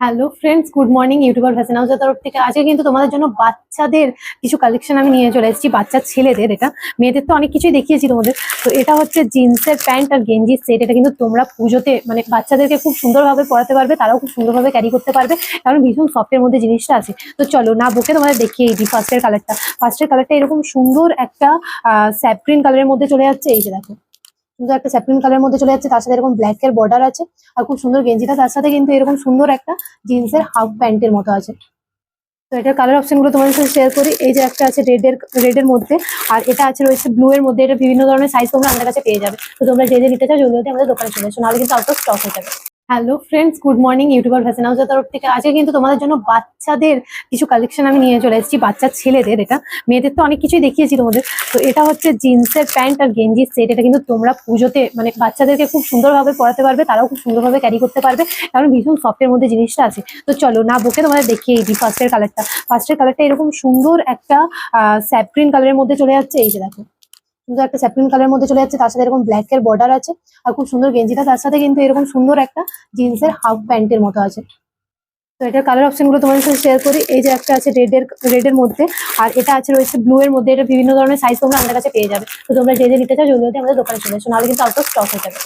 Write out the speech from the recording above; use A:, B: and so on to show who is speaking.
A: Hello friends, good morning. YouTuber fashion হাউসের তরফ থেকে আজকে কিন্তু তোমাদের জন্য বাচ্চাদের কিছু কালেকশন আমি নিয়ে চলে এসেছি। বাচ্চা ছেলেদের, এটা মেয়েদের তো অনেক কিছুই দেখিয়েছি তোমাদের। তো এটা হচ্ছে জিন্সের প্যান্ট আর গেঞ্জির সেট। এটা কিন্তু তোমরা পুজোতে মানে বাচ্চাদেরকে খুব সুন্দরভাবে পরাতে পারবে, তারাও খুব সুন্দরভাবে ক্যারি করতে পারবে, কারণ ভীষণ সফটের মধ্যে জিনিসটা আছে। তো চলো না বকে তোমাদের দেখিয়ে দিই ফার্স্টের কালারটা এরকম সুন্দর একটা স্যাপ গ্রিন কালারের মধ্যে চলে যাচ্ছে। এই যে দেখো, সুন্দর একটা স্যাফরিন কালারের মধ্যে চলে যাচ্ছে, তার সাথে এরকম ব্ল্যাক এর বর্ডার আছে আর খুব সুন্দর গেঞ্জিটা, তার সাথে কিন্তু এরকম সুন্দর একটা জিন্সের হাফ প্যান্টের মতো আছে। তো এটার কালার অপশন গুলো তোমাদের সাথে শেয়ার করি। এই যে একটা আছে রেড এর মধ্যে, আর এটা আছে রয়েছে ব্লু এর মধ্যে। এটা বিভিন্ন ধরনের সাইজ তোমরা আমাদের কাছে পেয়ে যাবে। তো তোমরা যে নিতে চাও জলদি জলদি আমাদের দোকানে চলে এসো, নাহলে কিন্তু আউট অফ স্টক হয়ে যাবে। Hello friends, good morning. YouTuber fashion হাউসের তরফ থেকে আজকে কিন্তু তোমাদের জন্য বাচ্চাদের কিছু কালেকশন আমি নিয়ে চলে এসেছি। বাচ্চা ছেলেদের, এটা মেয়েদের তো অনেক কিছুই দেখিয়েছি তোমাদের। তো এটা হচ্ছে জিন্সের প্যান্ট আর গেঞ্জির সেট। এটা কিন্তু তোমরা পুজোতে মানে বাচ্চাদেরকে খুব সুন্দরভাবে পরাতে পারবে, তারাও খুব সুন্দরভাবে ক্যারি করতে পারবে, কারণ ভীষণ সফটের মধ্যে জিনিসটা আছে। তো চলো না বকে তোমাদের দেখিয়ে দিই ফার্স্টের কালারটা এরকম সুন্দর একটা স্যাপ গ্রিন কালারের মধ্যে চলে যাচ্ছে। এই যে দেখো, সুন্দর একটা স্যাফরিন কালারের মধ্যে চলে যাচ্ছে, তার সাথে এরকম ব্ল্যাক এর বর্ডার আছে আর খুব সুন্দর গেঞ্জিটা, তার সাথে কিন্তু এরকম সুন্দর একটা জিন্সের হাফ প্যান্টের মতো আছে। তো এটার কালার অপশন গুলো তোমাদের সাথে শেয়ার করি। এই যে একটা আছে রেড এর মধ্যে, আর এটা আছে রয়েছে ব্লু এর মধ্যে। এটা বিভিন্ন ধরনের সাইজ তোমরা আমাদের কাছে পেয়ে যাবে। তো তোমরা যে নিতে চাও জলদি জলদি আমাদের দোকানে চলে এসো, নাহলে কিন্তু আউট অফ স্টক হয়ে যাবে।